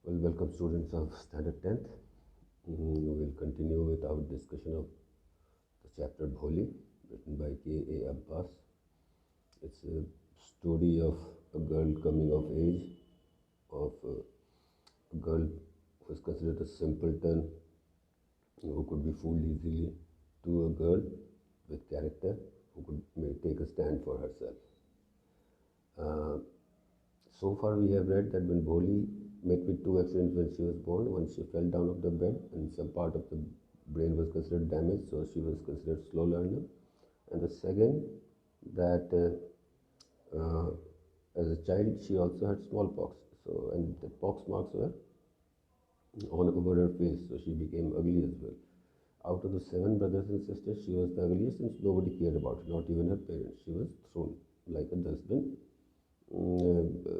Well, welcome students of Standard 10th. We will continue with our discussion of the chapter Bholi, written by K.A. Abbas. It's a story of a girl coming of age, of a girl who is considered a simpleton, who could be fooled easily, to a girl with character who could take a stand for herself. So far we have read that when Bholi met with two accidents when she was born, one she fell down off the bed and some part of the brain was considered damaged, so she was considered slow learner. And the second, that as a child she also had smallpox, so and the pox marks were on over her face, so she became ugly as well. Out of the 7 brothers and sisters, she was the ugliest and nobody cared about her, not even her parents. She was thrown like a dustbin,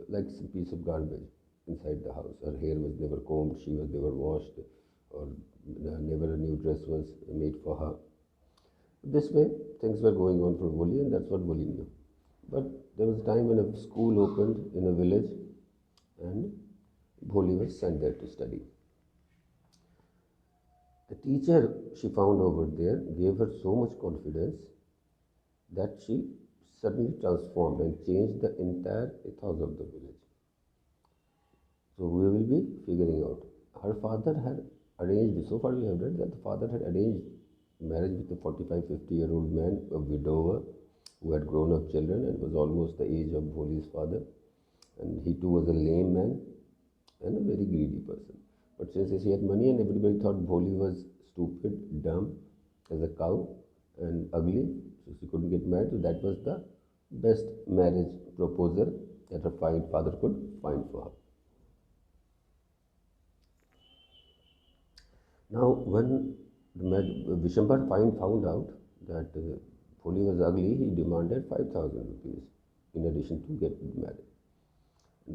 like some piece of garbage inside the house. Her hair was never combed, she was never washed, or never a new dress was made for her. This way, things were going on for Bholi, and that's what Bholi knew. But there was a time when a school opened in a village, and Bholi was sent there to study. The teacher she found over there gave her so much confidence that she suddenly transformed and changed the entire ethos of the village. So we will be figuring out. Her father had arranged, so far we have read that the father had arranged marriage with a 45-50-year-old man, a widower, who had grown up children and was almost the age of Bholi's father. And he too was a lame man and a very greedy person. But since he had money and everybody thought Bholi was stupid, dumb as a cow and ugly, so she couldn't get married, so that was the best marriage proposal that her father could find for her. Now, when Vishambhar found out that Bholi was ugly, he demanded 5,000 rupees in addition to get married.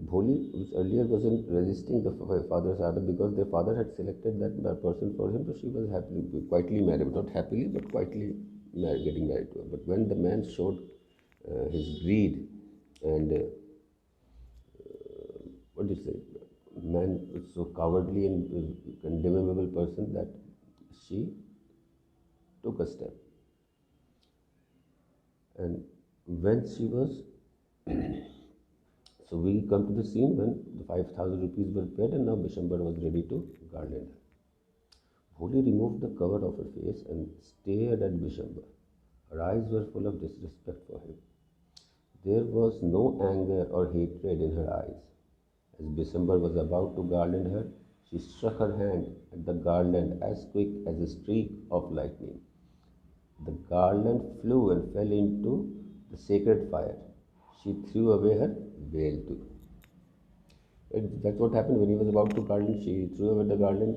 Bholi, which earlier wasn't resisting the father's order because their father had selected that person for him, so she was happily, quietly married, not happily, but quietly getting married to her. But when the man showed his greed and what do you say, man was so cowardly and condemnable person that she took a step. And when she was so we come to the scene when the 5,000 rupees were paid and now Vishambhar was ready to garland her. Bholi removed the cover of her face and stared at Vishambhar. Her eyes were full of disrespect for him. There was no anger or hatred in her eyes. As Vishambhar was about to garland her, she struck her hand at the garland as quick as a streak of lightning. The garland flew and fell into the sacred fire. She threw away her veil too. That's what happened when he was about to garland. She threw away the garland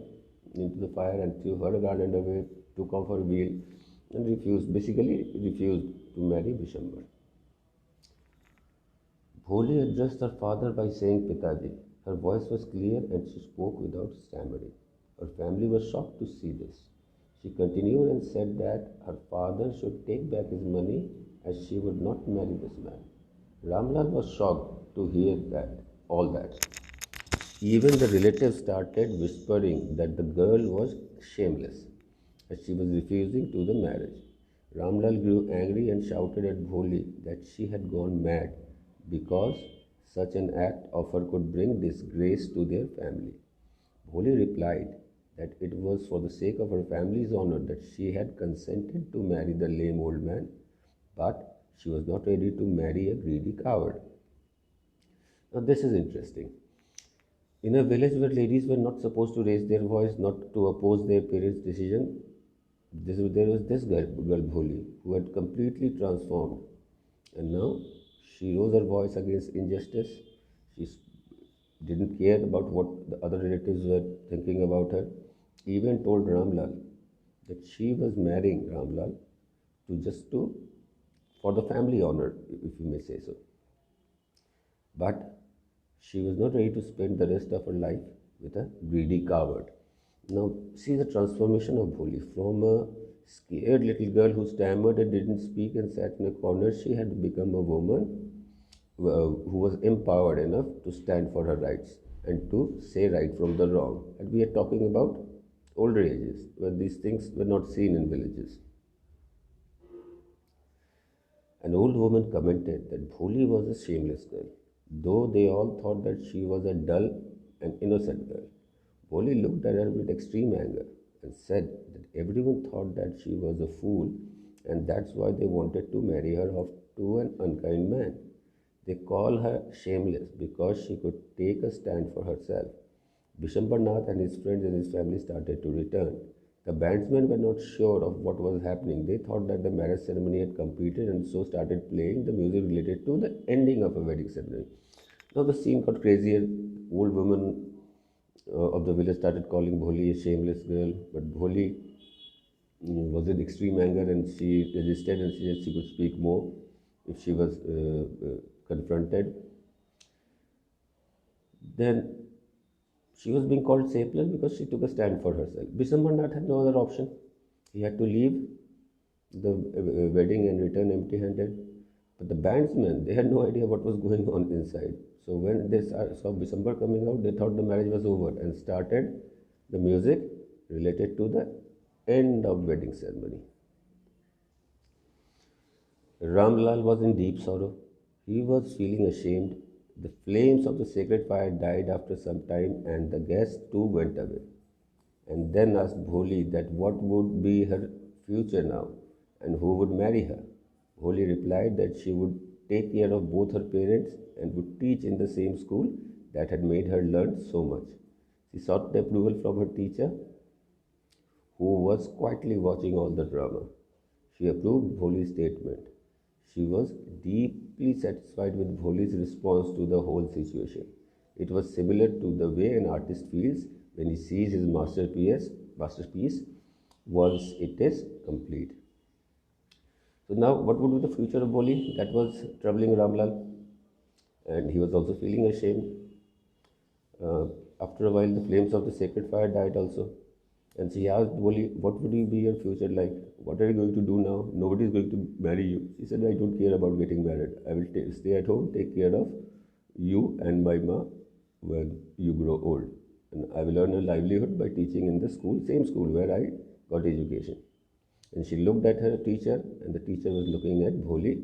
into the fire and threw her garland away, took off her veil, and basically refused to marry Vishambhar. Bholi addressed her father by saying Pitaji. Her voice was clear and she spoke without stammering. Her family was shocked to see this. She continued and said that her father should take back his money as she would not marry this man. Ramlal was shocked to hear all that. Even the relatives started whispering that the girl was shameless, as she was refusing to the marriage. Ramlal grew angry and shouted at Bholi that she had gone mad because such an act of her could bring disgrace to their family. Bholi replied that it was for the sake of her family's honor that she had consented to marry the lame old man, but she was not ready to marry a greedy coward. Now, this is interesting. In a village where ladies were not supposed to raise their voice, not to oppose their parents' decision, there was this girl Bholi, who had completely transformed. And now she rose her voice against injustice. She didn't care about what the other relatives were thinking about her. Even told Ramlal that she was marrying Ramlal for the family honor, if you may say so. But she was not ready to spend the rest of her life with a greedy coward. Now, see the transformation of Bholi. From a scared little girl who stammered and didn't speak and sat in a corner, she had become a woman who was empowered enough to stand for her rights and to say right from the wrong. And we are talking about older ages when these things were not seen in villages. An old woman commented that Bholi was a shameless girl, though they all thought that she was a dull and innocent girl. Bholi looked at her with extreme anger and said that everyone thought that she was a fool and that's why they wanted to marry her off to an unkind man. They call her shameless because she could take a stand for herself. Bishambarnath and his friends and his family started to return. The bandsmen were not sure of what was happening. They thought that the marriage ceremony had completed and so started playing the music related to the ending of a wedding ceremony. Now the scene got crazier. Old woman of the village started calling Bholi a shameless girl, but Bholi was in extreme anger and she resisted and she said she could speak more if she was confronted. Then she was being called shameless because she took a stand for herself. Bishambarnath had no other option. He had to leave the wedding and return empty-handed. But the bandsmen, they had no idea what was going on inside. So when they saw Bishambar coming out, they thought the marriage was over and started the music related to the end of wedding ceremony. Ramlal was in deep sorrow. He was feeling ashamed. The flames of the sacred fire died after some time and the guests too went away. And then asked Bholi that what would be her future now and who would marry her. Bholi replied that she would take care of both her parents and would teach in the same school that had made her learn so much. She sought the approval from her teacher, who was quietly watching all the drama. She approved Bholi's statement. She was deeply satisfied with Bholi's response to the whole situation. It was similar to the way an artist feels when he sees his masterpiece once it is complete. So now, what would be the future of Bholi? That was troubling Ramlal, and he was also feeling ashamed. After a while, the flames of the sacred fire died also. And she asked Bholi, what would be your future like? What are you going to do now? Nobody is going to marry you. She said, I don't care about getting married. I will stay at home, take care of you and my ma when you grow old. And I will earn a livelihood by teaching in the school, same school where I got education. And she looked at her teacher, and the teacher was looking at Bholi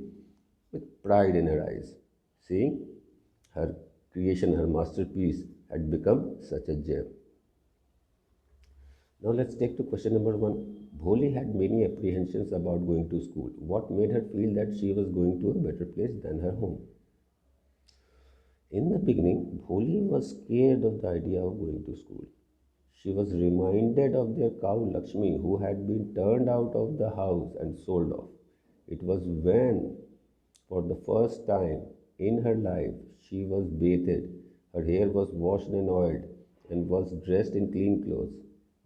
with pride in her eyes, seeing her creation, her masterpiece had become such a gem. Now let's take to question number 1. Bholi had many apprehensions about going to school. What made her feel that she was going to a better place than her home? In the beginning, Bholi was scared of the idea of going to school. She was reminded of their cow Lakshmi, who had been turned out of the house and sold off. It was when, for the first time in her life, she was bathed, her hair was washed and oiled, and was dressed in clean clothes,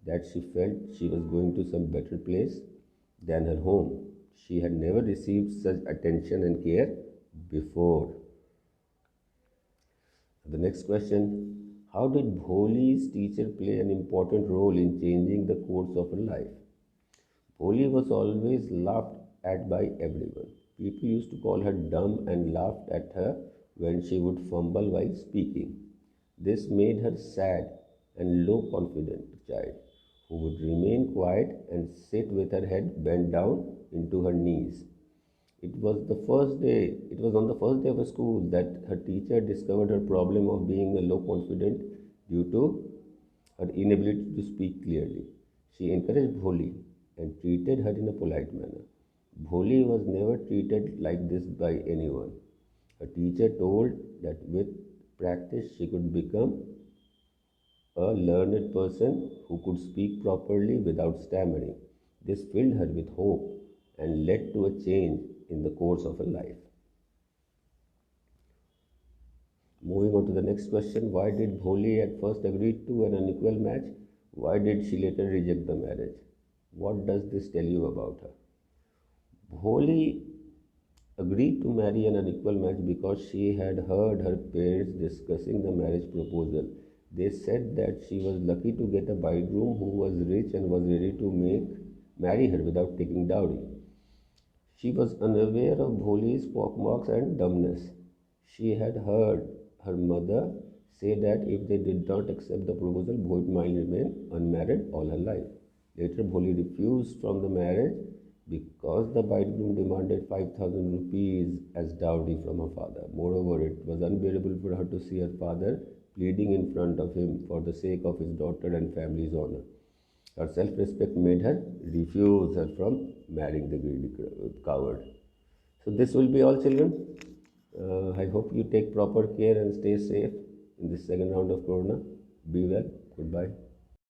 that she felt she was going to some better place than her home. She had never received such attention and care before. The next question, how did Bholi's teacher play an important role in changing the course of her life? Bholi was always laughed at by everyone. People used to call her dumb and laughed at her when she would fumble while speaking. This made her sad and low confident child who would remain quiet and sit with her head bent down into her knees. It was on the first day of school that her teacher discovered her problem of being a low confident due to her inability to speak clearly. She encouraged Bholi and treated her in a polite manner. Bholi was never treated like this by anyone. Her teacher told that with practice she could become a learned person who could speak properly without stammering. This filled her with hope and led to a change in the course of her life. Moving on to the next question, why did Bholi at first agree to an unequal match? Why did she later reject the marriage? What does this tell you about her? Bholi agreed to marry an unequal match because she had heard her parents discussing the marriage proposal. They said that she was lucky to get a bridegroom who was rich and was ready to marry her without taking dowry. She was unaware of Bholi's pockmarks and dumbness. She had heard her mother say that if they did not accept the proposal, Bholi might remain unmarried all her life. Later, Bholi refused from the marriage because the bridegroom demanded 5,000 rupees as dowry from her father. Moreover, it was unbearable for her to see her father pleading in front of him for the sake of his daughter and family's honor. Her self-respect made her refuse her from marrying the greedy coward. So this will be all, children. I hope you take proper care and stay safe in this second round of Corona. Be well. Goodbye.